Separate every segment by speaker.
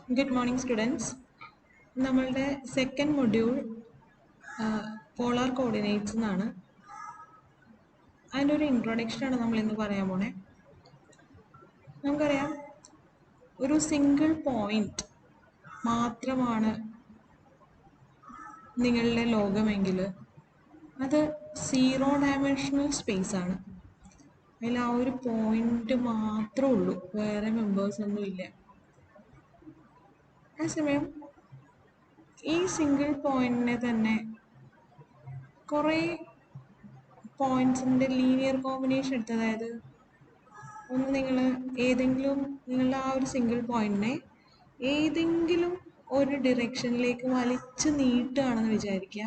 Speaker 1: Good morning, students. നമ്മളുടെ second module polar coordinates എന്നാണ്. അതിൻ്റെ ഒരു ഇൻട്രൊഡക്ഷൻ ആണ് നമ്മൾ ഇന്ന് പറയാൻ പോണേ. നമുക്കറിയാം ഒരു സിംഗിൾ പോയിന്റ് മാത്രമാണ് നിങ്ങളുടെ ലോകമെങ്കിൽ അത് സീറോ ഡയമെൻഷണൽ സ്പേസ് ആണ്. അതിൽ ആ ഒരു പോയിന്റ് മാത്രമേ ഉള്ളൂ, വേറെ മെമ്പേഴ്സ് ഒന്നും ഇല്ല. അതേസമയം ഈ സിംഗിൾ പോയിന്റിനെ തന്നെ കുറേ പോയിന്റ്സിൻ്റെ ലീനിയർ കോമ്പിനേഷൻ എടുത്ത്, അതായത് ഒന്ന് നിങ്ങൾ ഏതെങ്കിലും നിങ്ങളുടെ ആ ഒരു സിംഗിൾ പോയിന്റിനെ ഏതെങ്കിലും ഒരു ഡിറക്ഷനിലേക്ക് വലിച്ചു നീട്ടുകയാണെന്ന് വിചാരിക്കുക.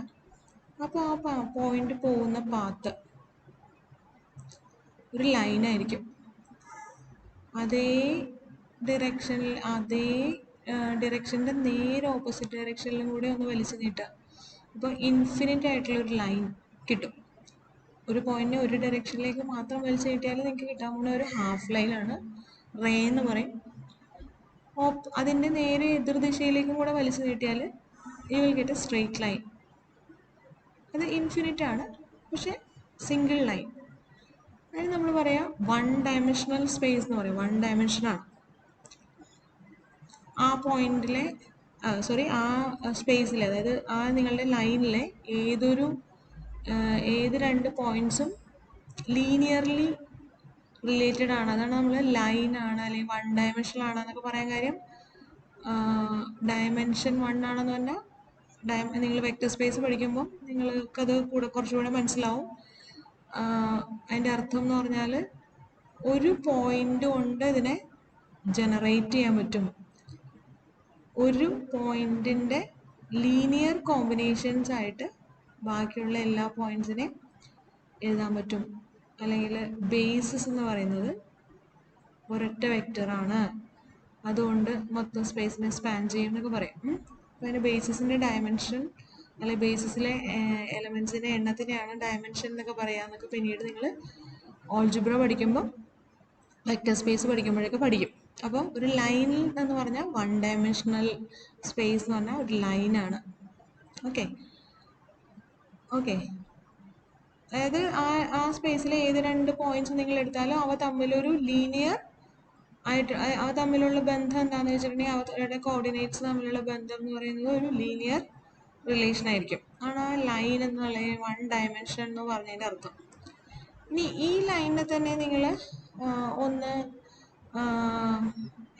Speaker 1: അപ്പോൾ ആ പോയിന്റ് പോകുന്ന പാത്ത് ഒരു ലൈനായിരിക്കും. അതേ ഡിറക്ഷൻ്റെ നേരെ ഓപ്പോസിറ്റ് ഡയറക്ഷനിലും കൂടെ ഒന്ന് വലിച്ചു നീട്ടുക. അപ്പോൾ ഇൻഫിനിറ്റ് ആയിട്ടുള്ളൊരു ലൈൻ കിട്ടും. ഒരു പോയിന്റിനെ ഒരു ഡയറക്ഷനിലേക്ക് മാത്രം വലിച്ചു നീട്ടിയാൽ നിങ്ങൾക്ക് കിട്ടാൻ പോകുന്ന ഒരു ഹാഫ് ലൈനാണ്, റേ എന്ന് പറയും. അതിൻ്റെ നേരെ എതിർദിശയിലേക്കും കൂടെ വലിച്ചു നീട്ടിയാൽ you will get a straight line. അത് ഇൻഫിനിറ്റ് ആണ്, പക്ഷെ സിംഗിൾ ലൈൻ. അതിന് നമ്മൾ പറയാം വൺ ഡയമെൻഷണൽ സ്പേസ് എന്ന് പറയും. വൺ ഡയമെൻഷനാണ് ആ പോയിന്റിലെ ആ സ്പേസിലെ, അതായത് ആ നിങ്ങളുടെ ലൈനിലെ ഏത് രണ്ട് പോയിന്റ്സും ലീനിയർലി റിലേറ്റഡ് ആണ്. അതാണ് നമ്മൾ ലൈൻ ആണ് അല്ലെങ്കിൽ വൺ ഡയമെൻഷണൽ ആണ് എന്നൊക്കെ പറയാൻ കാര്യം. ഡയമെൻഷൻ വൺ ആണെന്ന് പറഞ്ഞാൽ നിങ്ങൾ വെക്റ്റർ സ്പേസ് പഠിക്കുമ്പോൾ നിങ്ങൾക്കത് കുറച്ചുകൂടെ മനസ്സിലാവും. അതിൻ്റെ അർത്ഥം എന്ന് പറഞ്ഞാൽ ഒരു പോയിന്റ് കൊണ്ട് ഇതിനെ ജനറേറ്റ് ചെയ്യാൻ പറ്റും. ഒരു പോയിന്റിൻ്റെ ലീനിയർ കോമ്പിനേഷൻസ് ആയിട്ട് ബാക്കിയുള്ള എല്ലാ പോയിന്റ്സിനെയും എഴുതാൻ പറ്റും. അല്ലെങ്കിൽ ബേസിസ് എന്ന് പറയുന്നത് ഒരൊറ്റ വെക്റ്ററാണ്, അതുകൊണ്ട് മൊത്തം സ്പേസിനെ സ്പാൻ ചെയ്യും എന്നൊക്കെ പറയും. അപ്പോൾ അതിൻ്റെ ബേസിസിൻ്റെ ഡയമെൻഷൻ അല്ലെങ്കിൽ ബേസിസിലെ എലമെൻസിൻ്റെ എണ്ണത്തിനെയാണ് ഡയമെൻഷൻ എന്നൊക്കെ പറയാമെന്നൊക്കെ പിന്നീട് നിങ്ങൾ ഓൾജിബ്ര പഠിക്കുമ്പോൾ വെക്റ്റർ സ്പേസ് പഠിക്കുമ്പോഴൊക്കെ പഠിക്കും. അപ്പോൾ ഒരു ലൈൻ എന്ന് പറഞ്ഞാൽ വൺ ഡയമെൻഷണൽ സ്പേസ് എന്ന് പറഞ്ഞാൽ ഒരു ലൈനാണ്. ഓക്കെ, അതായത് ആ സ്പേസിലെ ഏത് രണ്ട് പോയിന്റ്സ് നിങ്ങൾ എടുത്താലും അവ തമ്മിലൊരു ലീനിയർ ആയിട്ട് അവ തമ്മിലുള്ള ബന്ധം എന്താണെന്ന് വെച്ചിട്ടുണ്ടെങ്കിൽ അവരുടെ കോർഡിനേറ്റ്സ് തമ്മിലുള്ള ബന്ധം എന്ന് പറയുന്നത് ഒരു ലീനിയർ റിലേഷൻ ആയിരിക്കും. ആണ് ആ ലൈൻ എന്നുള്ള വൺ ഡയമെൻഷൻ എന്ന് പറഞ്ഞതിൻ്റെ അർത്ഥം. ഇനി ഈ ലൈനിനെ തന്നെ നിങ്ങൾ ഒന്ന്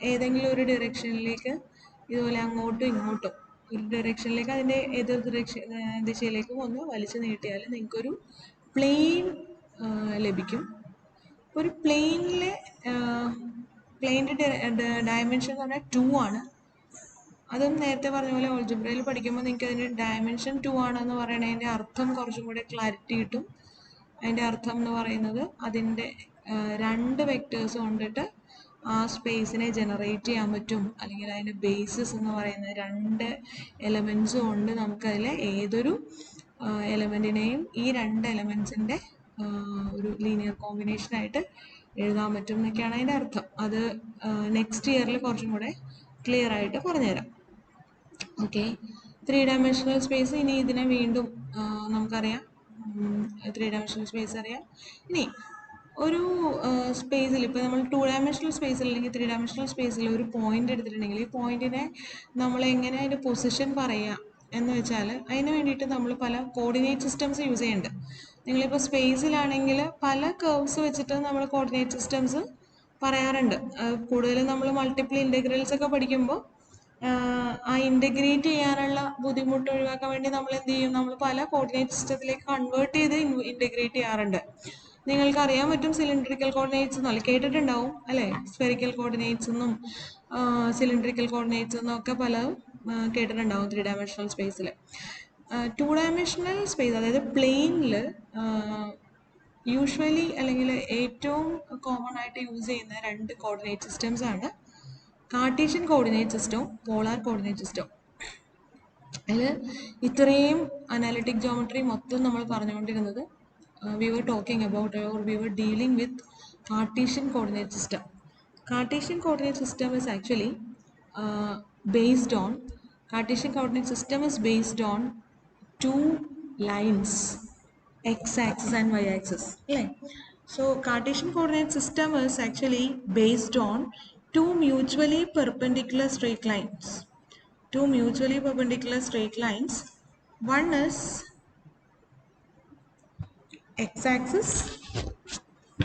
Speaker 1: ഏതെങ്കിലും ഒരു ഡിറക്ഷനിലേക്ക് ഇതുപോലെ അങ്ങോട്ടും ഇങ്ങോട്ടും ഒരു ഡിറക്ഷനിലേക്ക് അതിൻ്റെ എതിർ ദിശയിലേക്കും ഒന്ന് വലിച്ചു നീട്ടിയാൽ നിങ്ങൾക്കൊരു പ്ലെയിൻ ലഭിക്കും. ഒരു പ്ലെയിനിലെ ഡയമെൻഷൻ എന്ന് പറഞ്ഞാൽ 2 ആണ്. അതും നേരത്തെ പറഞ്ഞ പോലെ ഓൾജിബ്രയിൽ പഠിക്കുമ്പോൾ നിങ്ങൾക്ക് അതിൻ്റെ ഡയമെൻഷൻ 2 ആണെന്ന് പറയണതിൻ്റെ അർത്ഥം കുറച്ചും കൂടെ ക്ലാരിറ്റി കിട്ടും. അതിൻ്റെ അർത്ഥം എന്ന് പറയുന്നത് അതിൻ്റെ രണ്ട് വെക്റ്റേഴ്സ് കൊണ്ടിട്ട് ആ സ്പേസിനെ ജനറേറ്റ് ചെയ്യാൻ പറ്റും. അല്ലെങ്കിൽ അതിൻ്റെ ബേസിസ് എന്ന് പറയുന്നത് രണ്ട് എലമെൻറ്റ്സ് കൊണ്ട് നമുക്കതിലെ ഏതൊരു എലമെൻറ്റിനെയും ഈ രണ്ട് എലമെൻറ്റ്സിൻ്റെ ഒരു ലീനിയർ കോമ്പിനേഷനായിട്ട് എഴുതാൻ പറ്റും എന്നൊക്കെയാണ് അതിൻ്റെ അർത്ഥം. അത് നെക്സ്റ്റ് ഇയറിൽ കുറച്ചും കൂടെ ക്ലിയർ ആയിട്ട് പറഞ്ഞുതരാം. Okay, 3 dimensional space. ഇനി ഇതിനെ വീണ്ടും നമുക്കറിയാം 3 ഡയമെൻഷണൽ സ്പേസ് അറിയാം. ഇനി ഒരു സ്പേസിൽ ഇപ്പോൾ നമ്മൾ 2 ഡയമെൻഷണൽ സ്പേസിൽ അല്ലെങ്കിൽ 3 ഡയമെൻഷണൽ സ്പേസിൽ ഒരു പോയിന്റ് എടുത്തിട്ടുണ്ടെങ്കിൽ ഈ പോയിന്റിനെ നമ്മൾ എങ്ങനെ അതിൻ്റെ പൊസിഷൻ പറയാം എന്ന് വെച്ചാൽ അതിന് വേണ്ടിയിട്ട് നമ്മൾ പല കോർഡിനേറ്റ് സിസ്റ്റംസ് യൂസ് ചെയ്യുന്നുണ്ട്. നിങ്ങളിപ്പോൾ സ്പേസിലാണെങ്കിൽ പല കർവ്സ് വെച്ചിട്ട് നമ്മൾ കോർഡിനേറ്റ് സിസ്റ്റംസ് പറയാറുണ്ട്. കൂടുതലും നമ്മൾ മൾട്ടിപ്പിൾ ഇൻ്റഗ്രൽസ് ഒക്കെ പഠിക്കുമ്പോൾ ആ ഇൻ്റഗ്രേറ്റ് ചെയ്യാനുള്ള ബുദ്ധിമുട്ട് ഒഴിവാക്കാൻ വേണ്ടി നമ്മൾ എന്ത് ചെയ്യും, നമ്മൾ പല കോർഡിനേറ്റ് സിസ്റ്റത്തിലേക്ക് കൺവേർട്ട് ചെയ്ത് ഇൻ്റഗ്രേറ്റ് ചെയ്യാറുണ്ട്. നിങ്ങൾക്ക് അറിയാൻ പറ്റും സിലിണ്ടറിക്കൽ കോർഡിനേറ്റ്സ് എന്നല്ല കേട്ടിട്ടുണ്ടാവും അല്ലേ. സ്ഫെറിക്കൽ കോർഡിനേറ്റ്സ് എന്നും സിലിണ്ടറിക്കൽ കോർഡിനേറ്റ്സ് എന്നും ഒക്കെ പലതും കേട്ടിട്ടുണ്ടാവും 3 ഡയമെൻഷണൽ സ്പേസിൽ. 2 ഡയമെൻഷണൽ സ്പേസ് അതായത് പ്ലെയിനിൽ യൂഷ്വലി അല്ലെങ്കിൽ ഏറ്റവും കോമൺ ആയിട്ട് യൂസ് ചെയ്യുന്ന രണ്ട് കോർഡിനേറ്റ് സിസ്റ്റംസ് ആണ് കാർട്ടീഷ്യൻ കോർഡിനേറ്റ് സിസ്റ്റവും പോളാർ കോർഡിനേറ്റ് സിസ്റ്റവും. അതിൽ ഇത്രയും അനാലിറ്റിക് ജോമെട്രി മൊത്തം നമ്മൾ പറഞ്ഞുകൊണ്ടിരുന്നത് we were talking about or we were dealing with Cartesian coordinate system. Cartesian coordinate system is actually based on, Cartesian coordinate system is based on two lines, x-axis and y-axis. So Cartesian coordinate system is actually based on two mutually perpendicular straight lines. Two mutually perpendicular straight lines. One is x-axis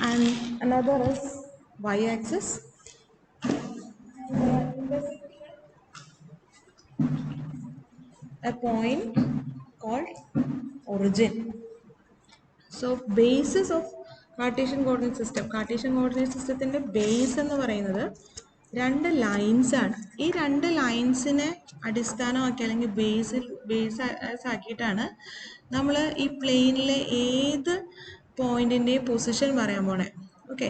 Speaker 1: and another is y-axis. A point called origin. So basis of Cartesian coordinate system. Cartesian coordinate system base എന്ന് പറയുന്നത് രണ്ട് lines ആണ്. ഈ രണ്ട് ലൈൻസിനെ അടിസ്ഥാനമാക്കി അല്ലെങ്കിൽ base ആക്കിയിട്ടാണ് നമ്മൾ ഈ പ്ലെയിനിലെ ഏത് പോയിന്റിൻ്റെയും പൊസിഷൻ പറയാൻ പോണേ. Okay,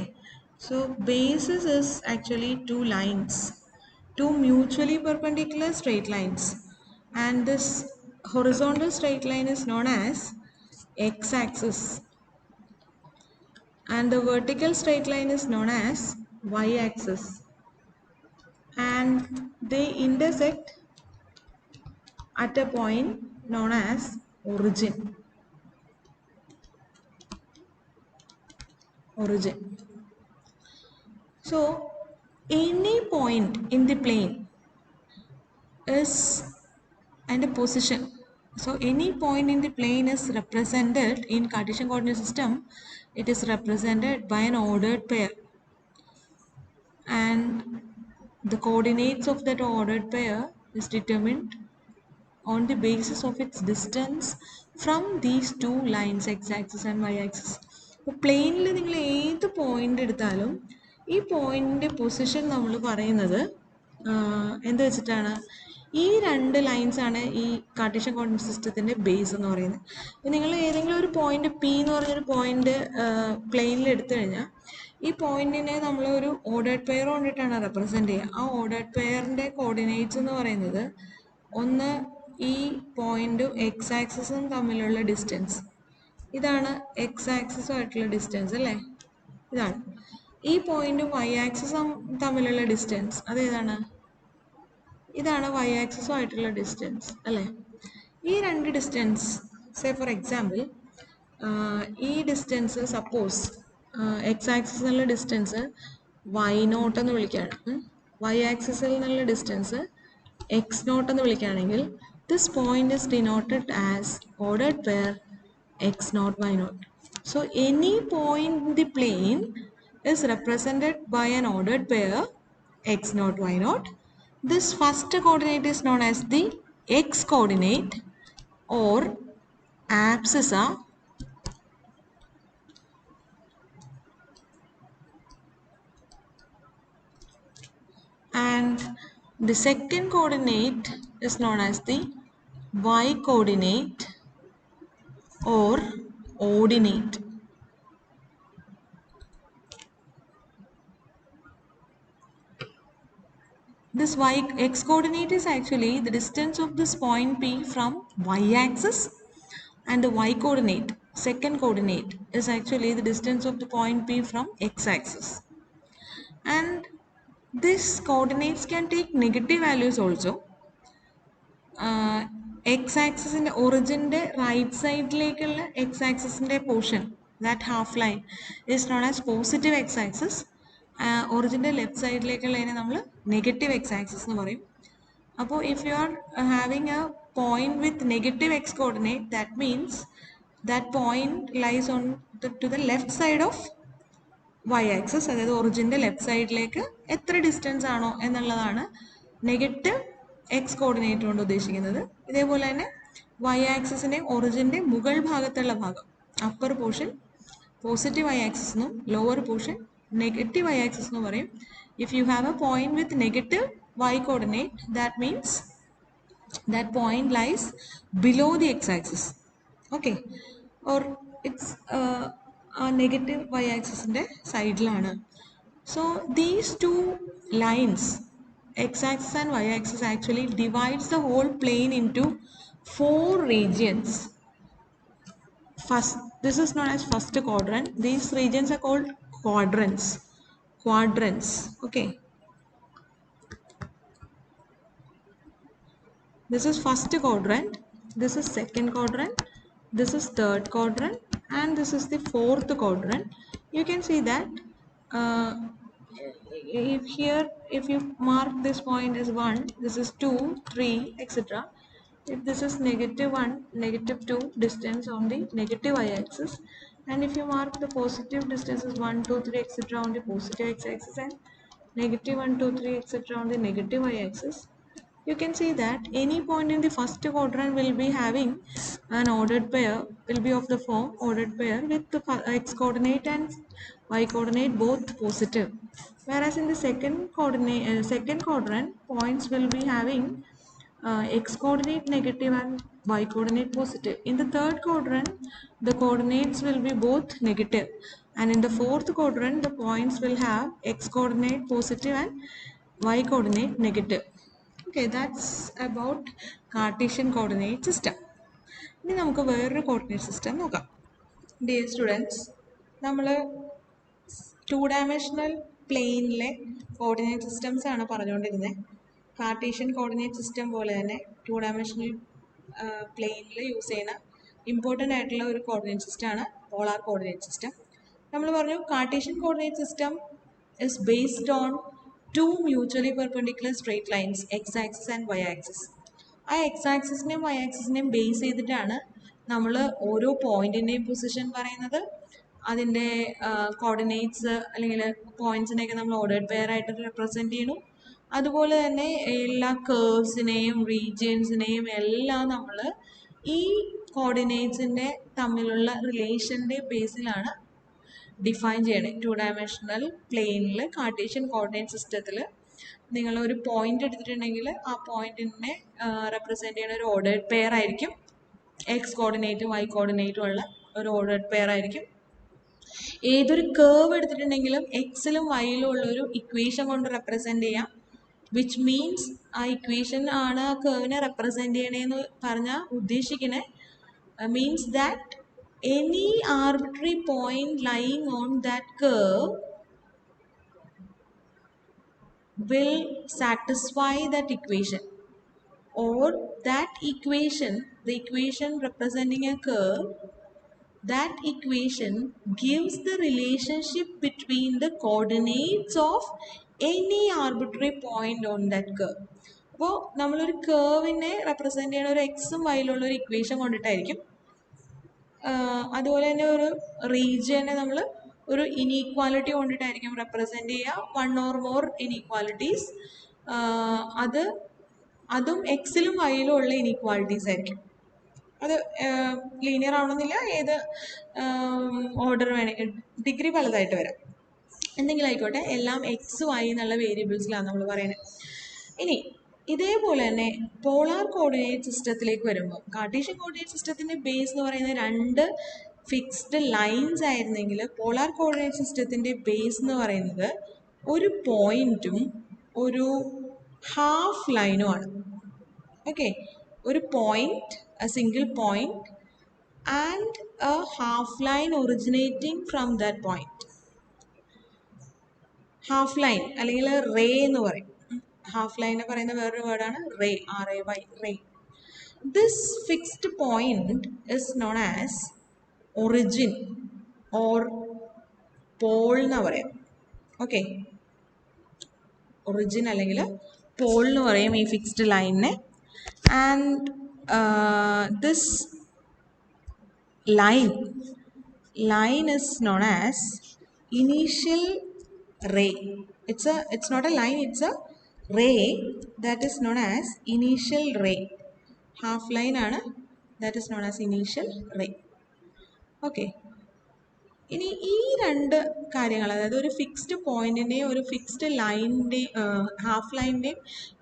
Speaker 1: so basis is actually two lines, two mutually perpendicular straight lines, and this horizontal straight line is known as x-axis and the vertical straight line is known as y-axis, and they intersect at a point known as origin. So any point in the plane is and a position. So any point in the plane is represented in Cartesian coordinate system. It is represented by an ordered pair, and the coordinates of that ordered pair is determined on the basis of its distance from these two lines, x-axis and y-axis. അപ്പോൾ പ്ലെയിനിൽ നിങ്ങൾ ഏത് point എടുത്താലും ഈ പോയിന്റിന്റെ position നമ്മൾ പറയുന്നത് എന്ത് വെച്ചിട്ടാണ്? ഈ രണ്ട് ലൈൻസ് ആണ് ഈ കാർട്ടീഷ്യൻ കോർഡിനേറ്റ് സിസ്റ്റത്തിന്റെ ബേസ് എന്ന് പറയുന്നത്. അപ്പോൾ നിങ്ങൾ ഏതെങ്കിലും ഒരു പോയിന്റ് പി എന്ന് പറഞ്ഞൊരു പോയിന്റ് പ്ലെയിനിൽ എടുത്തു കഴിഞ്ഞാൽ ഈ പോയിന്റിനെ നമ്മൾ ഒരു ഓർഡേർഡ് പെയർ കൊണ്ടിട്ടാണ് റെപ്രസെന്റ് ചെയ്യുക. ആ ഓർഡേർഡ് പെയറിന്റെ കോർഡിനേറ്റ്സ് എന്ന് പറയുന്നത് ഒന്ന് ഈ പോയിന്റും എക്സ് ആക്സിസും തമ്മിലുള്ള ഡിസ്റ്റൻസ്, ഇതാണ് എക്സ് ആക്സിസുമായിട്ടുള്ള ഡിസ്റ്റൻസ് അല്ലേ, ഇതാണ്. ഈ പോയിന്റും വൈ ആക്സിസും തമ്മിലുള്ള ഡിസ്റ്റൻസ് അതേതാണ്, ഇതാണ് വൈ ആക്സിസുമായിട്ടുള്ള ഡിസ്റ്റൻസ് അല്ലേ. ഈ രണ്ട് ഡിസ്റ്റൻസ്, സേ ഫോർ എക്സാമ്പിൾ ഈ ഡിസ്റ്റൻസ് സപ്പോസ് എക്സ് ആക്സിസിൽ നിന്നുള്ള ഡിസ്റ്റൻസ് വൈ നോട്ട് എന്ന് വിളിക്കുകയാണ്, വൈ ആക്സിസിൽ നിന്നുള്ള ഡിസ്റ്റൻസ് എക്സ് നോട്ട് എന്ന് വിളിക്കുകയാണെങ്കിൽ this point is denoted as ordered pair x naught y naught. So any point in the plane is represented by an ordered pair x naught y naught. This first coordinate is known as the x coordinate or abscissa, and the second coordinate is known as the y coordinate or ordinate. This x coordinate is actually the distance of this point P from y axis, and the y coordinate, second coordinate, is actually the distance of the point P from x axis. And these coordinates can take negative values also. X axis in the origin de right side lekkulla x axis in the portion, that half line is known as positive x axis. Origin de left side lekkulla line nammal negative x axis nu parayum. Appo if you are having a point with negative x coordinate, that means that point lies on to the left side of y axis, അതായത് ഒറിജിൻ്റെ left സൈഡിലേക്ക് എത്ര distance ആണോ എന്നുള്ളതാണ് negative X coordinate കൊണ്ട് ഉദ്ദേശിക്കുന്നത്. ഇതേപോലെ തന്നെ Y ആക്സിസിൻ്റെ ഒറിജിൻ്റെ മുകൾ ഭാഗത്തുള്ള ഭാഗം, upper portion positive Y axis എന്നും lower portion negative Y axis എന്ന് പറയും. If you have a point with negative y coordinate, that means that point lies below the x-axis, okay, or it's a negative y-axis in the side lana. So these two lines, x-axis and y-axis, actually divides the whole plane into 4 regions. First, this is known as first quadrant. These regions are called quadrants, okay. This is first quadrant, this is second quadrant, this is third quadrant, and this is the fourth quadrant. You can see that uh, if you mark this point as 1, this is 2, 3, etc. If this is -1, -2 distance on the negative y-axis, and if you mark the positive distance as 1, 2, 3, etc. on the positive x-axis, and -1, 2, 3, etc. on the negative y-axis, you can see that any point in the first quadrant will be having an ordered pair, will be of the form ordered pair with the x coordinate and y coordinate both positive, whereas in the second quadrant points will be having x coordinate negative and y coordinate positive. In the third quadrant the coordinates will be both negative, and in the fourth quadrant the points will have x coordinate positive and y coordinate negative. Okay, that's about Cartesian coordinate system. ഇനി നമുക്ക് വേറൊരു coordinate system നോക്കാം. Dear students, നമ്മൾ 2-dimensional പ്ലെയിനിലെ coordinate systems ആണ് പറഞ്ഞുകൊണ്ടിരുന്നത്. Cartesian coordinate system പോലെ തന്നെ 2-dimensional പ്ലെയിനിൽ യൂസ് ചെയ്യുന്ന ഇമ്പോർട്ടൻ്റ് ആയിട്ടുള്ള ഒരു കോർഡിനേറ്റ് സിസ്റ്റമാണ് പോളാർ കോർഡിനേറ്റ് സിസ്റ്റം. നമ്മൾ പറഞ്ഞു Cartesian coordinate system is based on two mutually perpendicular straight lines, x-axis and y-axis. ആ x-axisനെയും y-axisനെയും ബേസ് ചെയ്തിട്ടാണ് നമ്മൾ ഓരോ പോയിന്റിൻ്റെയും പൊസിഷൻ പറയുന്നത്. അതിൻ്റെ കോർഡിനേറ്റ്സ് അല്ലെങ്കിൽ പോയിന്റ്സിനെയൊക്കെ നമ്മൾ ഓർഡേർഡ് പെയർ ആയിട്ട് റെപ്രസെൻറ്റ് ചെയ്യണം. അതുപോലെ തന്നെ എല്ലാ കേർവ്സിനെയും റീജിയൻസിനെയും എല്ലാം നമ്മൾ ഈ കോർഡിനേറ്റ്സിൻ്റെ തമ്മിലുള്ള റിലേഷൻ്റെ ബേസിലാണ് ഡിഫൈൻ ചെയ്യണേ. 2-dimensional പ്ലെയിനിൽ കാർട്ടീഷ്യൻ കോർഡിനേറ്റ് സിസ്റ്റത്തിൽ നിങ്ങൾ ഒരു പോയിന്റ് എടുത്തിട്ടുണ്ടെങ്കിൽ ആ പോയിന്റിനെ റെപ്രസെൻറ്റ് ചെയ്യുന്ന ഒരു ഓർഡേർഡ് പെയർ ആയിരിക്കും. എക്സ് കോർഡിനേറ്റും വൈ കോർഡിനേറ്റും ഉള്ള ഒരു ഓർഡേർഡ് പെയർ ആയിരിക്കും. ഏതൊരു കേർവ് എടുത്തിട്ടുണ്ടെങ്കിലും എക്സിലും വൈയിലും ഉള്ള ഒരു ഇക്വേഷൻ കൊണ്ട് റെപ്രസെൻറ്റ് ചെയ്യാം. വിച്ച് മീൻസ് ആ ഇക്വേഷൻ ആണ് ആ കേർവിനെ റെപ്രസെൻറ്റ് ചെയ്യണേന്ന് പറഞ്ഞാൽ ഉദ്ദേശിക്കണേ means that any arbitrary point lying on that curve will satisfy that equation, or that equation, the equation representing a curve, that equation gives the relationship between the coordinates of any arbitrary point on that curve. അപ്പോൾ നമ്മളൊരു കേർവിനെ represent ചെയ്യുന്ന ഒരു എക്സും വൈയിലുള്ള ഒരു equation കൊണ്ടിട്ടായിരിക്കും. അതുപോലെ തന്നെ ഒരു റീജിയനെ നമ്മൾ ഒരു ഇനീക്വാലിറ്റി കൊണ്ടിട്ടായിരിക്കും റെപ്രസെൻറ്റ് ചെയ്യുക. 1 or more ഇനീക്വാലിറ്റീസ്, അതും എക്സിലും വൈയിലും ഉള്ള ഇനീക്വാലിറ്റീസ് ആയിരിക്കും. അത് ലീനിയർ ആവണമെന്നില്ല, ഏത് ഓർഡർ വേണമെങ്കിൽ, ഡിഗ്രി പലതായിട്ട് വരാം, എന്തെങ്കിലും ആയിക്കോട്ടെ, എല്ലാം എക്സ് വൈ എന്നുള്ള വേരിയബിൾസിലാണ് നമ്മൾ പറയുന്നത്. ഇനി ഇതേപോലെ തന്നെ പോളാർ കോർഡിനേറ്റ് സിസ്റ്റത്തിലേക്ക് വരുമ്പോൾ കാർട്ടീഷ്യൻ കോർഡിനേറ്റ് സിസ്റ്റത്തിൻ്റെ ബേസ് എന്ന് പറയുന്നത് 2 ഫിക്സ്ഡ് ലൈൻസ് ആയിരുന്നെങ്കിൽ പോളാർ കോർഡിനേറ്റ് സിസ്റ്റത്തിൻ്റെ ബേസ് എന്ന് പറയുന്നത് ഒരു പോയിന്റും ഒരു ഹാഫ് ലൈനുമാണ്. ഓക്കെ, ഒരു point, a single point and a half line originating from that point. Half line അല്ലെങ്കിൽ റേ എന്ന് പറയും. ഹാഫ് ലൈനെ പറയുന്ന വേറൊരു വേർഡാണ് ray, RAY, ray. This fixed point is known as origin or pole എന്ന് പറയാം. ഓക്കെ, ഒറിജിൻ അല്ലെങ്കിൽ പോൾ എന്ന് പറയും ഈ ഫിക്സ്ഡ് ലൈനിനെ. And this line is known as initial ray. It's not a line, it's a ray that is known as initial ray. Half line ആണ്, that is known as initial ray. Okay, ഇനി ഈ 2 കാര്യങ്ങൾ, അതായത് ഒരു fixed പോയിന്റിൻ്റെയും ഒരു fixed ലൈനിൻ്റെയും half ലൈനിൻ്റെയും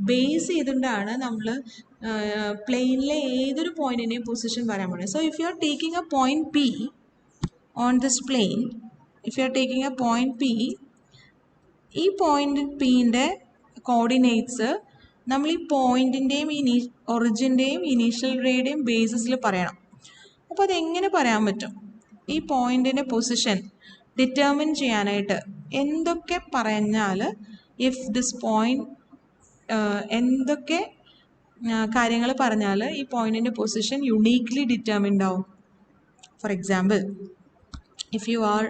Speaker 1: base ചെയ്തുകൊണ്ടാണ് നമ്മൾ പ്ലെയിനിലെ ഏതൊരു പോയിന്റിൻ്റെയും പൊസിഷൻ പറയാൻ പോകുന്നത്. So if you are taking A point P on this plane, if you are taking a point P, ഈ പോയിന്റ് പിൻ്റെ കോർഡിനേറ്റ്സ് നമ്മൾ ഈ പോയിന്റിൻ്റെയും ഒറിജിൻ്റെയും ഇനീഷ്യൽ റേയുടെയും ബേസിസിൽ പറയണം. അപ്പോൾ അതെങ്ങനെ പറയാൻ പറ്റും? ഈ പോയിന്റിൻ്റെ പൊസിഷൻ ഡിറ്റർമിൻ ചെയ്യാനായിട്ട് എന്തൊക്കെ പറഞ്ഞാൽ, ഇഫ് ദിസ് പോയിന്റ് എന്തൊക്കെ കാര്യങ്ങൾ പറഞ്ഞാൽ ഈ പോയിന്റിന്റെ പൊസിഷൻ യുണീക്ലി ഡിറ്റർമിൻഡ് ആവും. For example, if you are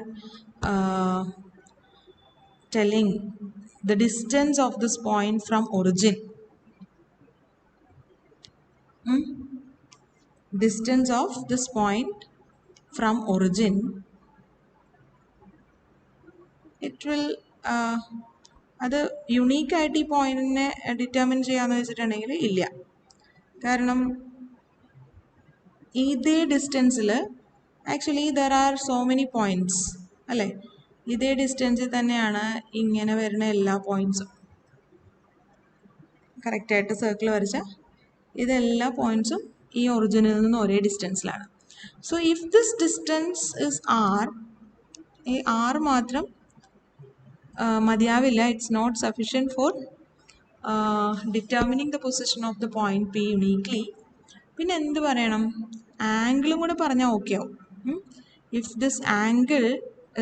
Speaker 1: telling the distance of this point from origin, distance of this point from origin, it will അത് യുണീക്ക് ആയിട്ട് ഈ പോയിന്റിനെ ഡിറ്റർമിൻ ചെയ്യാന്ന് വെച്ചിട്ടുണ്ടെങ്കിൽ ഇല്ല. കാരണം ഇതേ ഡിസ്റ്റൻസിൽ actually there are so many points അല്ലേ. ഇതേ ഡിസ്റ്റൻസിൽ തന്നെയാണ് ഇങ്ങനെ വരുന്ന എല്ലാ പോയിന്റ്സും. കറക്റ്റായിട്ട് സർക്കിൾ വരച്ച ഇതെല്ലാ പോയിന്റ്സും ഈ ഒറിജിനിൽ നിന്ന് ഒരേ ഡിസ്റ്റൻസിലാണ്. So if this distance is R, ഈ ആർ മാത്രം മതിയാവില്ല. It's not sufficient for determining the position of the point P uniquely. പിന്നെ എന്ത് പറയണം? ആംഗിളും കൂടെ പറഞ്ഞാൽ ഓക്കെ ആവും. If this angle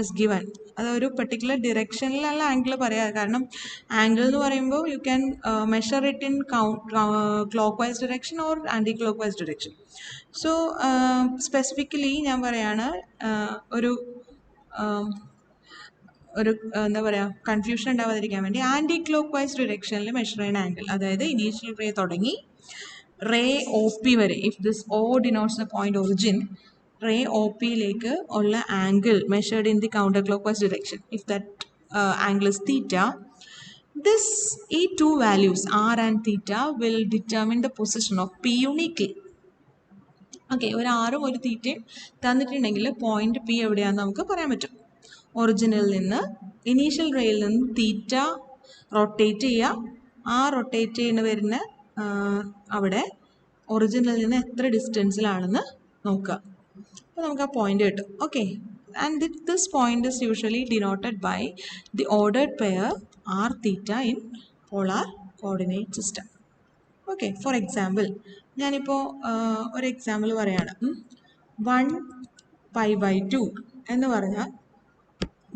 Speaker 1: is given, അതൊരു പെർട്ടിക്കുലർ ഡിറക്ഷനിലുള്ള ആംഗിൾ പറയാം. കാരണം ആംഗിൾ എന്ന് പറയുമ്പോൾ you can measure it in clock vice direction or anti clock vice direction. So specifically ഞാൻ പറയാണ്, ഒരു എന്താ പറയുക, കൺഫ്യൂഷൻ ഉണ്ടാവാതിരിക്കാൻ വേണ്ടി ആൻറ്റി ക്ലോക്ക് വൈസ് ഡിറക്ഷനിൽ മെഷർ ചെയ്യുന്ന ആംഗിൾ, അതായത് ഇനീഷ്യൽ റേ തുടങ്ങി റേ ഒ പി വരെ, if this O denotes the point origin, ray O പിയിലേക്ക് ഉള്ള angle measured in the counter clock vice direction, if that angle is theta, this ഈ two values R and theta will determine the position of P uniquely. Okay, ഒരു ആറും ഒരു തീറ്റയും തന്നിട്ടുണ്ടെങ്കിൽ point P എവിടെയാണെന്ന് നമുക്ക് പറയാൻ പറ്റും. ഒറിജിനിൽ നിന്ന് ഇനീഷ്യൽ റേയിൽ നിന്ന് തീറ്റ റൊട്ടേറ്റ് ചെയ്യുക, ആ റൊട്ടേറ്റ് ചെയ്യുന്ന വരുന്ന അവിടെ ഒറിജിനിൽ നിന്ന് എത്ര ഡിസ്റ്റൻസിലാണെന്ന് നോക്കുക. അപ്പോൾ നമുക്ക് ആ പോയിന്റ് കിട്ടും. Okay, and this point is usually denoted by the ordered pair r theta in polar coordinate system. Okay, for example ഞാനിപ്പോൾ ഒരു എക്സാമ്പിൾ പറയാണ്. 1π/2 എന്ന് പറഞ്ഞാൽ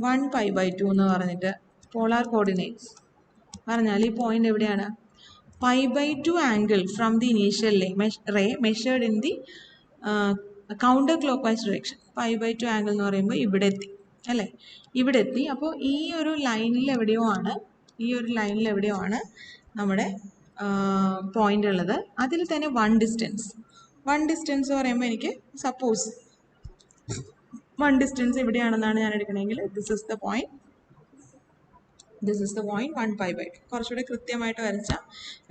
Speaker 1: 1π/2 എന്ന് പറഞ്ഞിട്ട് പോളാർ കോർഡിനേറ്റ്സ് പറഞ്ഞാൽ ഈ പോയിന്റ് എവിടെയാണ്? π/2 angle from the initial ray measured in the counter clock vice direction. π/2 angle എന്ന് പറയുമ്പോൾ ഇവിടെ എത്തി അല്ലേ, ഇവിടെ എത്തി. അപ്പോൾ ഈ ഒരു ലൈനിൽ എവിടെയോ ആണ് നമ്മുടെ പോയിന്റ് ഉള്ളത്. അതിൽ തന്നെ വൺ ഡിസ്റ്റൻസ് പറയുമ്പോൾ എനിക്ക് സപ്പോസ് വൺ ഡിസ്റ്റൻസ് എവിടെയാണെന്നാണ് ഞാൻ എടുക്കണമെങ്കിൽ ദിസ് ഇസ് ദ പോയിന്റ് 1π/2. കുറച്ചുകൂടെ കൃത്യമായിട്ട് വരച്ചാൽ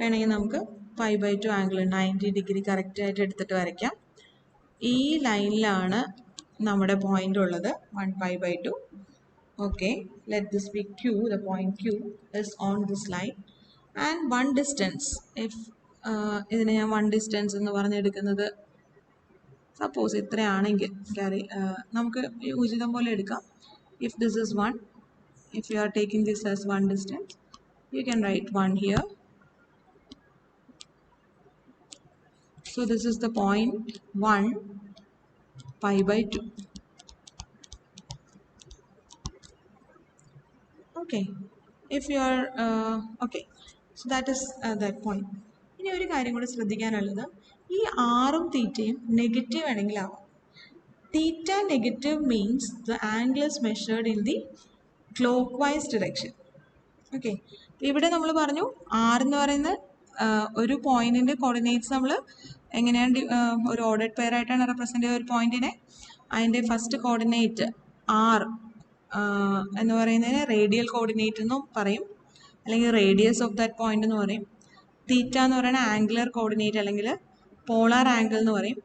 Speaker 1: വേണമെങ്കിൽ നമുക്ക് π/2 ആംഗിൾ 90 ഡിഗ്രി കറക്റ്റ് ആയിട്ട് എടുത്തിട്ട് വരയ്ക്കാം. ഈ ലൈനിലാണ് നമ്മുടെ പോയിന്റ് ഉള്ളത് 1π/2. Okay, let this be Q. The point Q is on this line and one distance. If ഇതിനെ ഞാൻ വൺ ഡിസ്റ്റൻസ് എന്ന് പറഞ്ഞെടുക്കുന്നത് സപ്പോസ് ഇത്രയാണെങ്കിൽ നമുക്ക് ഉചിതം പോലെ എടുക്കാം. If this is 1, if you are taking this as one distance, you can write 1 here. So this is the point 1π/2. Okay, if you are okay, so that is that point. ഇനി ഒരു കാര്യം കൂടി ശ്രദ്ധിക്കാനുള്ളത്, ഈ ആറും തീറ്റയും നെഗറ്റീവ് ആണെങ്കിൽ ആവാം. Theta negative means the angle is measured in the clock vice direction. Okay, ഇവിടെ നമ്മൾ പറഞ്ഞു ആർ എന്ന് പറയുന്ന ഒരു പോയിന്റിന്റെ കോർഡിനേറ്റ്സ് നമ്മൾ എങ്ങനെയാണ് ഒരു ഓർഡേർഡ് പെയർ ആയിട്ടാണ് റെപ്രസെന്റ് ചെയ്യുക ഒരു പോയിന്റിനെ. അതിൻ്റെ ഫസ്റ്റ് കോർഡിനേറ്റ് ആർ എന്ന് പറയുന്നതിന് റേഡിയൽ കോർഡിനേറ്റ് എന്നും പറയും, അല്ലെങ്കിൽ റേഡിയസ് ഓഫ് ദാറ്റ് പോയിന്റ് എന്ന് പറയും. തീറ്റ എന്ന് പറയുന്ന ആംഗുലർ കോർഡിനേറ്റ് അല്ലെങ്കിൽ പോളാർ ആംഗിൾ എന്ന് പറയും.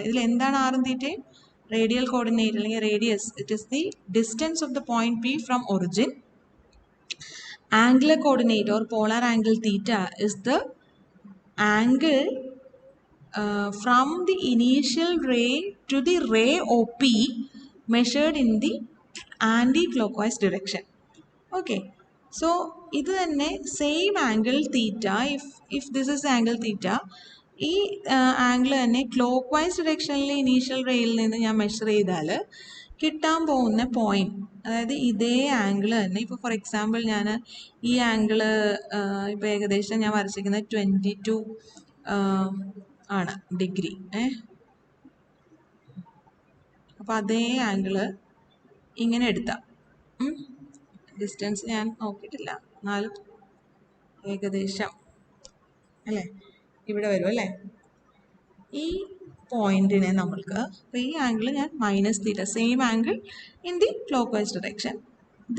Speaker 1: ഇതിൽ എന്താണ് ആറും തീറ്റയും? radial coordinate അല്ലെങ്കിൽ radius, it is the distance of the point P from origin. Angular coordinate or polar angle theta is the angle from the initial ray to the ray OP measured in the anti-clockwise direction. Okay, so ഇത് തന്നെ same angle theta, if this is angle theta, ഈ angle തന്നെ clock vice ഡിറക്ഷനിൽ initial റേയിൽ നിന്ന് ഞാൻ measure ചെയ്താൽ കിട്ടാൻ പോകുന്ന പോയിന്റ്, അതായത് ഇതേ ആംഗിൾ തന്നെ. ഇപ്പോൾ ഫോർ എക്സാമ്പിൾ ഞാൻ ഈ ആംഗിൾ ഇപ്പോൾ ഏകദേശം ഞാൻ വരച്ചിരിക്കുന്നത് 22 ആണ് ഡിഗ്രി. അപ്പോൾ അതേ ആംഗിള് ഇങ്ങനെ എടുത്താം. ഡിസ്റ്റൻസ് ഞാൻ നോക്കിയിട്ടില്ല, എന്നാലും ഏകദേശം അല്ലേ ഇവിടെ വരും അല്ലേ. ഈ പോയിന്റിനെ നമ്മൾക്ക്, അപ്പോൾ ഈ ആംഗിൾ ഞാൻ minus theta, same angle in the clockwise direction.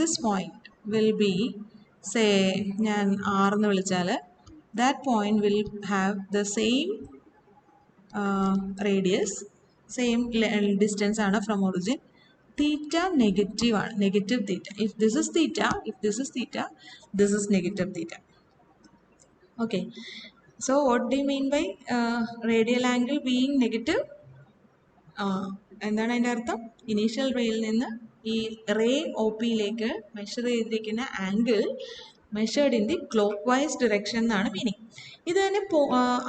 Speaker 1: This point will be say, ഞാൻ ആർ എന്ന് വിളിച്ചാൽ that point will have the same radius, same distance ആണ് ഫ്രം ഒറിജിൻ. തീറ്റ നെഗറ്റീവ് ആണ്, negative theta. If this is theta, this is negative theta. Okay, so what do you mean by radial angle being negative? എന്താണ് അതിൻ്റെ അർത്ഥം? Initial റേയിൽ നിന്ന് ഈ ray O പിയിലേക്ക് measure ചെയ്തിരിക്കുന്ന angle measured in the clock vice direction എന്നാണ് meaning. ഇത് തന്നെ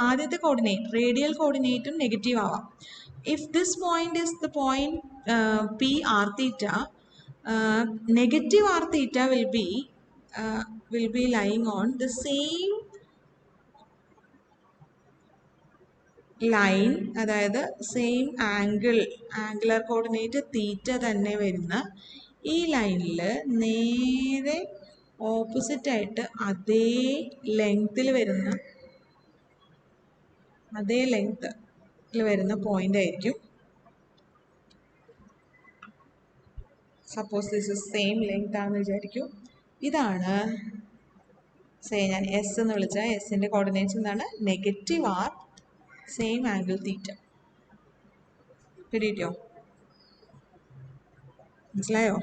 Speaker 1: ആദ്യത്തെ കോർഡിനേറ്റ്, റേഡിയൽ കോർഡിനേറ്റും നെഗറ്റീവ് ആവാം. If this point is the point P r theta, negative r theta will be lying on the same line, അതായത് same angular coordinate theta തന്നെ വരുന്ന ഈ ലൈനിൽ നേരെ ഓപ്പോസിറ്റ് ആയിട്ട് അതേ ലെങ്ത്തിൽ വരുന്ന പോയിന്റ് ആയിരിക്കും. Suppose this is same length ആണെന്ന് വിചാരിക്കും. ഇതാണ് ഞാൻ എസ് എന്ന് വിളിച്ചാൽ എസിൻ്റെ കോർഡിനേറ്റ്സ് എന്താണ്? Negative r, same angle theta. കിട്ടിയോ? മനസ്സിലായോ?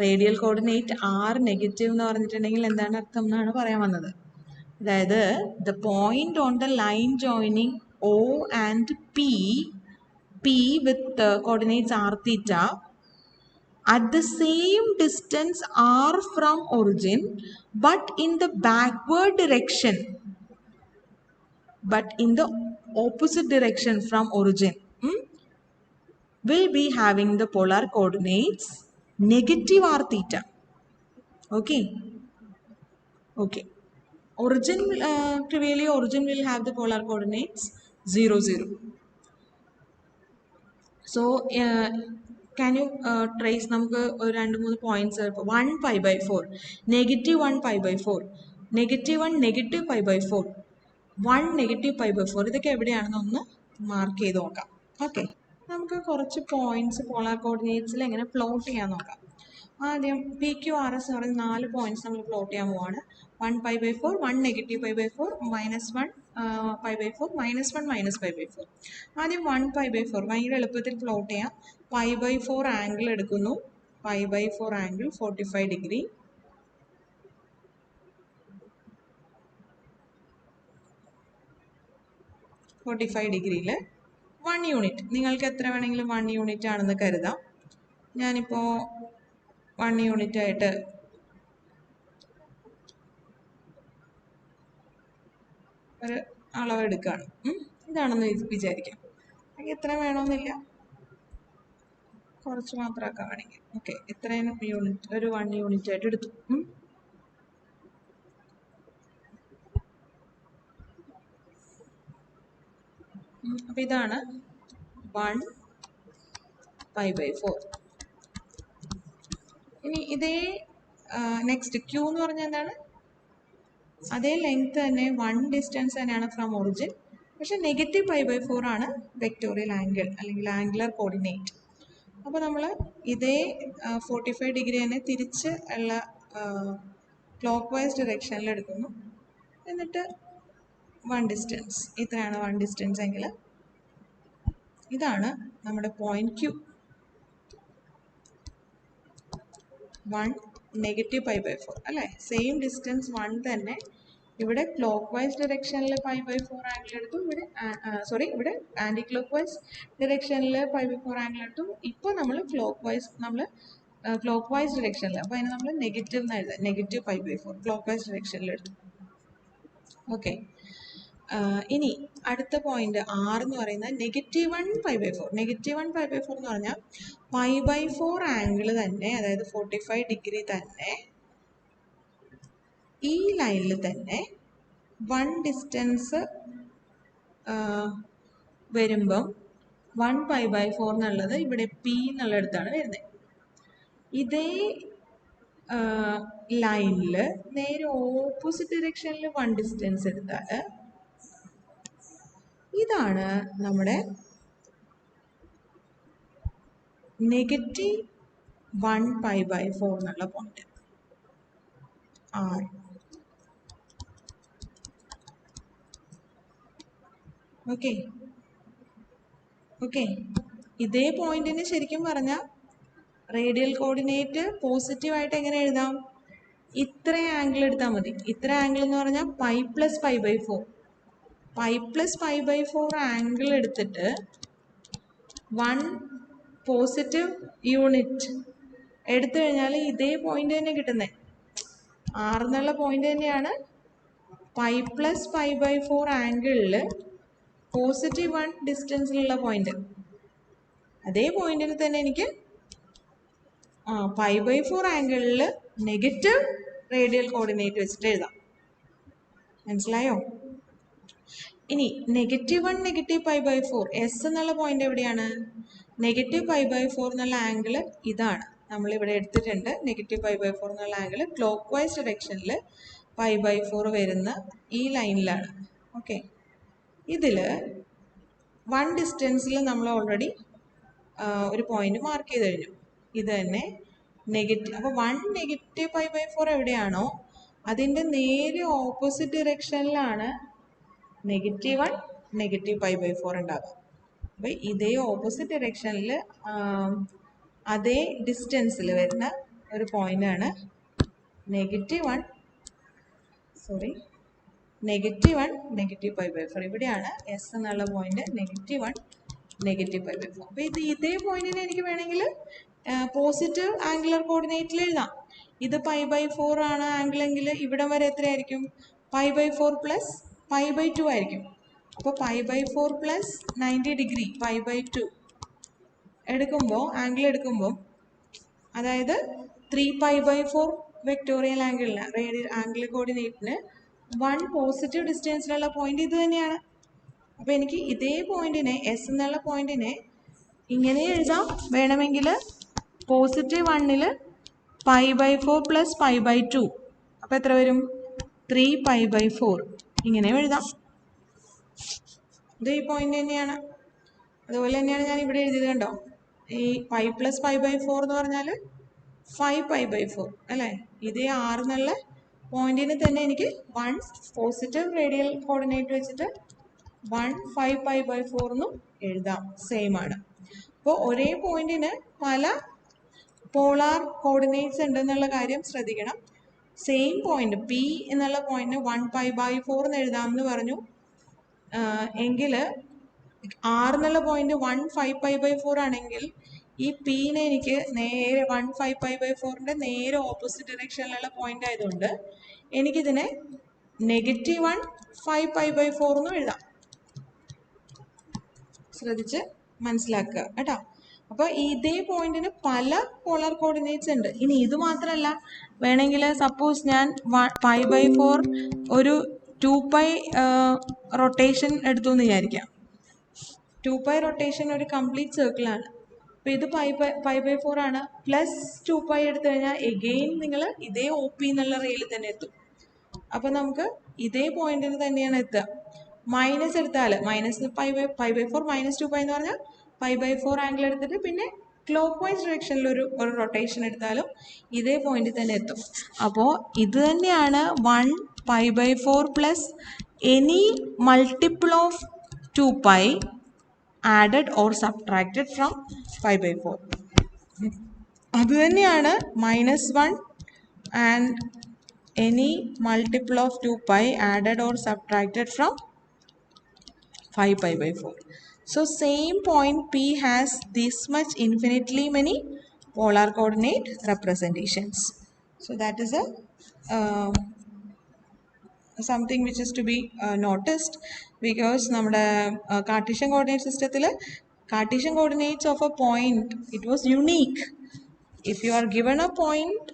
Speaker 1: റേഡിയൽ കോർഡിനേറ്റ് ആർ നെഗറ്റീവ് എന്ന് പറഞ്ഞിട്ടുണ്ടെങ്കിൽ എന്താണ് അർത്ഥം എന്നാണ് പറയാൻ വന്നത്. അതായത് the point on the line joining O and P with coordinates r theta at the same distance r from origin but in the backward direction, but in the opposite direction from origin, will be having the polar coordinates negative r theta. Okay, origin trivially origin will have the polar coordinates 0 0. So can you trace നമുക്ക് ഒരു 2-3 points? 1 π/4, -1 π/4, -1 negative π/4, 1 negative π/4, ഇതൊക്കെ എവിടെയാണെന്ന് ഒന്ന് mark ചെയ്ത് നോക്കാം. Okay, നമുക്ക് കുറച്ച് points polar കോർഡിനേറ്റ്സിൽ എങ്ങനെ പ്ലോട്ട് ചെയ്യാൻ നോക്കാം. ആദ്യം പി ക്യു ആർ എസ് എന്ന് പറയുന്ന 4 പോയിന്റ്സ് നമ്മൾ പ്ലോട്ട് ചെയ്യാൻ പോവാണ്. 1 π/4, 1 നെഗറ്റീവ് π/4, -1 π/4, -1 π/4. ആദ്യം 1 π/4 ഭയങ്കര എളുപ്പത്തിൽ പ്ലോട്ട് ചെയ്യാം. π/4 ആംഗിൾ എടുക്കുന്നു. π/4 ആംഗിൾ 45 ഡിഗ്രി. ഡിഗ്രിയിൽ 1 യൂണിറ്റ്, നിങ്ങൾക്ക് എത്ര വേണമെങ്കിലും 1 യൂണിറ്റ് ആണെന്ന് കരുതാം. ഞാനിപ്പോൾ 1 യൂണിറ്റ് ആയിട്ട് ഒരു അളവെടുക്കുകയാണ്. ഇതാണെന്ന് വിചാരിക്കാം. അല്ലെങ്കിൽ ഇത്ര വേണമെന്നില്ല, കുറച്ച് മാത്രമാക്കാൻ വേണമെങ്കിൽ. ഓക്കെ, ഇത്രയും യൂണിറ്റ്, ഒരു 1 യൂണിറ്റ് ആയിട്ട് എടുത്തു. അപ്പം ഇതാണ് 1 π/4. ഇനി ഇതേ നെക്സ്റ്റ് ക്യൂ എന്ന് പറഞ്ഞാൽ എന്താണ്? അതേ ലെങ്ത് തന്നെ, 1 ഡിസ്റ്റൻസ് തന്നെയാണ് ഫ്രം ഒറിജിൻ, പക്ഷെ നെഗറ്റീവ് π/4 ആണ് വെക്ടോറിയൽ ആംഗിൾ അല്ലെങ്കിൽ ആംഗുലർ കോർഡിനേറ്റ്. അപ്പോൾ നമ്മൾ ഇതേ 45 ഡിഗ്രി തന്നെ തിരിച്ച് ഉള്ള ക്ലോക്ക് വൈസ് ഡിറക്ഷനിൽ എടുക്കുന്നു. എന്നിട്ട് 1 ഡിസ്റ്റൻസ്, ഇത്രയാണ് 1 ഡിസ്റ്റൻസ് എങ്കിൽ ഇതാണ് നമ്മുടെ പോയിന്റ് ക്യൂ. 1 നെഗറ്റീവ് π/4 അല്ലേ? സെയിം ഡിസ്റ്റൻസ് 1 തന്നെ. ഇവിടെ ക്ലോക്ക് വൈസ് ഡിറക്ഷനിൽ π/4 ആംഗിൾ എടുത്തു, ഇവിടെ ആൻറ്റി ക്ലോക്ക് വൈസ് ഡിറക്ഷനിൽ π/4 ആംഗിൾ എടുത്തു. ഇപ്പോൾ നമ്മൾ ക്ലോക്ക് വൈസ് ഡിറക്ഷനിൽ, അപ്പോൾ അതിന് നമ്മൾ നെഗറ്റീവ് എന്ന് എഴുതാം. നെഗറ്റീവ് π/4 ക്ലോക്ക് വൈസ് ഡിറക്ഷനിൽ എടുത്തു. ഓക്കെ, ഇനി അടുത്ത പോയിന്റ് ആർ എന്ന് പറയുന്നത് -1 π/4. -1 π/4 എന്ന് പറഞ്ഞാൽ π/4 ആംഗിൾ തന്നെ, അതായത് 45 ഡിഗ്രി തന്നെ ഈ ലൈനിൽ തന്നെ 1 ഡിസ്റ്റൻസ് വരുമ്പം 1π/4 എന്നുള്ളത് ഇവിടെ പി എന്നുള്ളിടത്താണ് വരുന്നത്. ഇതേ ലൈനിൽ നേരെ ഓപ്പോസിറ്റ് ഡിറക്ഷനിൽ 1 ഡിസ്റ്റൻസ് എടുത്താൽ ഇതാണ് നമ്മുടെ -1π/4 എന്നുള്ള പോയിന്റ് R. ഓക്കെ ഇതേ പോയിന്റിന് ശരിക്കും പറഞ്ഞാൽ റേഡിയൽ കോർഡിനേറ്റ് പോസിറ്റീവായിട്ട് എങ്ങനെ എഴുതാം? ഇത്ര ആംഗിൾ എടുത്താൽ മതി. ഇത്ര ആംഗിൾ എന്ന് പറഞ്ഞാൽ π+π/4. π+π/4 ആംഗിൾ എടുത്തിട്ട് 1 പോസിറ്റീവ് യൂണിറ്റ് എടുത്തു കഴിഞ്ഞാൽ ഇതേ പോയിന്റ് തന്നെ കിട്ടുന്നത്. R എന്നുള്ള പോയിന്റ് തന്നെയാണ് π+π/4 ആംഗിളിൽ +1 ഡിസ്റ്റൻസിലുള്ള പോയിന്റ്. അതേ പോയിന്റിന് തന്നെ എനിക്ക് π/4 ആംഗിളിൽ നെഗറ്റീവ് റേഡിയൽ കോർഡിനേറ്റ് വെച്ചിട്ട് എഴുതാം. മനസ്സിലായോ? ഇനി -1 -π/4 എസ് എന്നുള്ള പോയിന്റ് എവിടെയാണ്? -π/4 എന്നുള്ള ആംഗിൾ ഇതാണ്, നമ്മളിവിടെ എടുത്തിട്ടുണ്ട്. -π/4 എന്നുള്ള ആംഗിൾ ക്ലോക്ക് വൈസ് ഡിറക്ഷനിൽ π/4 വരുന്ന ഈ ലൈനിലാണ്. ഓക്കെ, ഇതിൽ 1 ഡിസ്റ്റൻസിൽ നമ്മൾ ഓൾറെഡി ഒരു പോയിന്റ് മാർക്ക് ചെയ്ത് കഴിഞ്ഞു. ഇത് തന്നെ നെഗറ്റീവ്. അപ്പോൾ 1 -π/4 എവിടെയാണോ അതിൻ്റെ നേരെ ഓപ്പോസിറ്റ് ഡിറക്ഷനിലാണ് -1 -π/4 ഉണ്ടാകുക. അപ്പോൾ ഇതേ ഓപ്പോസിറ്റ് ഡിറക്ഷനിൽ അതേ ഡിസ്റ്റൻസിൽ വരുന്ന ഒരു പോയിന്റാണ് -1 -π/4. ഇവിടെയാണ് എസ് എന്നുള്ള പോയിന്റ് -1 -π/4. അപ്പോൾ ഇതേ പോയിന്റിനെ എനിക്ക് വേണമെങ്കിൽ പോസിറ്റീവ് ആംഗുലർ കോർഡിനേറ്റിൽ എഴുതാം. ഇത് π/4 ആണ് ആംഗിൾ എങ്കിൽ ഇവിടം വരെ എത്രയായിരിക്കും? π/4 + π/2 ആയിരിക്കും. അപ്പോൾ π/4 + 90 ഡിഗ്രി π/2 എടുക്കുമ്പോൾ ആംഗിൾ എടുക്കുമ്പോൾ, അതായത് 3π/4 വെക്ടോറിയൽ ആംഗിളിന് റേഡിയൽ ആംഗുലർ കോർഡിനേറ്റിന് 1 പോസിറ്റീവ് ഡിസ്റ്റൻസിലുള്ള പോയിന്റ് ഇത് തന്നെയാണ്. അപ്പോൾ എനിക്ക് ഇതേ പോയിന്റിനെ എസ് എന്നുള്ള പോയിന്റിനെ ഇങ്ങനെ എഴുതാം. വേണമെങ്കിൽ +1ൽ π/4 + π/2, അപ്പോൾ എത്ര വരും? 3π/4 ഇങ്ങനെ എഴുതാം. ഇത് ഈ പോയിന്റ് തന്നെയാണ്. അതുപോലെ തന്നെയാണ് ഞാൻ ഇവിടെ എഴുതിയത്, കണ്ടോ? ഈ π+π/4 എന്ന് പറഞ്ഞാൽ 5π/4 അല്ലേ? ഇതേ R എന്നുള്ള പോയിന്റിന് തന്നെ എനിക്ക് 1 പോസിറ്റീവ് റേഡിയൽ കോർഡിനേറ്റ് വെച്ചിട്ട് 1 5π/4 എന്നും എഴുതാം. സെയിം ആണ്. അപ്പോൾ ഒരേ പോയിന്റിന് പല പോളാർ കോർഡിനേറ്റ്സ് ഉണ്ടെന്നുള്ള കാര്യം ശ്രദ്ധിക്കണം. സെയിം പോയിന്റ് പി എന്നുള്ള പോയിന്റിന് 1π/4 എന്ന് എഴുതാമെന്ന് പറഞ്ഞു എങ്കിൽ R എന്നുള്ള പോയിന്റ് 1 5π/4 ആണെങ്കിൽ ഈ പീനെ എനിക്ക് നേരെ 1 5π/4ന്റെ നേരെ ഓപ്പോസിറ്റ് ഡിറക്ഷനിലുള്ള പോയിന്റ് ആയതുകൊണ്ട് എനിക്കിതിനെ -1 5π/4 എന്നും എഴുതാം. ശ്രദ്ധിച്ച് മനസ്സിലാക്കുക കേട്ടോ. അപ്പോൾ ഇതേ പോയിന്റിന് പല പോളാർ കോർഡിനേറ്റ്സ് ഉണ്ട്. ഇനി ഇത് മാത്രമല്ല, വേണമെങ്കിൽ സപ്പോസ് ഞാൻ π/4 ഒരു 2π റൊട്ടേഷൻ എടുത്തു എന്ന് വിചാരിക്കാം. 2π റൊട്ടേഷൻ ഒരു കംപ്ലീറ്റ് സർക്കിളാണ്. അപ്പോൾ ഇത് π/4 ആണ്. +2π എടുത്തു കഴിഞ്ഞാൽ എഗെയിൻ നിങ്ങൾ ഇതേ OP എന്നുള്ള റേയിൽ തന്നെ എത്തും. അപ്പോൾ നമുക്ക് ഇതേ പോയിന്റിന് തന്നെയാണ് എത്തുക. മൈനസ് എടുത്താൽ π/4 -2π എന്ന് പറഞ്ഞാൽ π/4 ആംഗിൾ എടുത്തിട്ട് പിന്നെ ക്ലോക്ക് വൈസ് ഡിറക്ഷനിൽ ഒരു റൊട്ടേഷൻ എടുത്താലും ഇതേ പോയിന്റിൽ തന്നെ എത്തും. അപ്പോൾ ഇത് തന്നെയാണ് 1π/4 + any multiple of 2π added or subtracted from π/4. അത് തന്നെയാണ് -1 and any multiple of 2π added or subtracted from 5π/4. So same point P has this much infinitely many polar coordinate representations. So that is a something which is to be noticed, because നമ്മുടെ Cartesian coordinate system Cartesian coordinates of a point, it was unique. If you are given a point,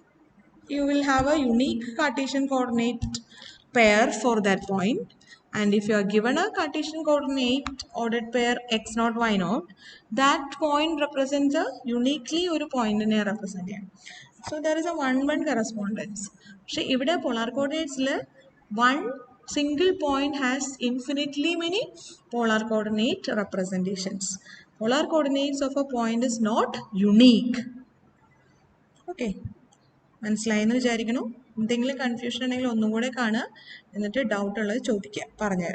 Speaker 1: you will have a unique Cartesian coordinate pair for that point. And if you are given a Cartesian coordinate ordered pair x0, y0, that point represents a uniquely ഒരു പോയിന്റിനെ represent ചെയ്യും. So there is a 1-1 correspondence. പക്ഷെ ഇവിടെ polar coordinates one single point has infinitely many polar coordinate representations. Polar coordinates of a point is not unique. Okay. മനസ്സിലായെന്ന് വിചാരിക്കുന്നു. എന്തെങ്കിലും confusion ഉണ്ടെങ്കിൽ ഒന്നും കൂടെ കാണുക, എന്നിട്ട് ഡൗട്ട് ഉള്ളത് ചോദിക്കുക, പറഞ്ഞുതരാം.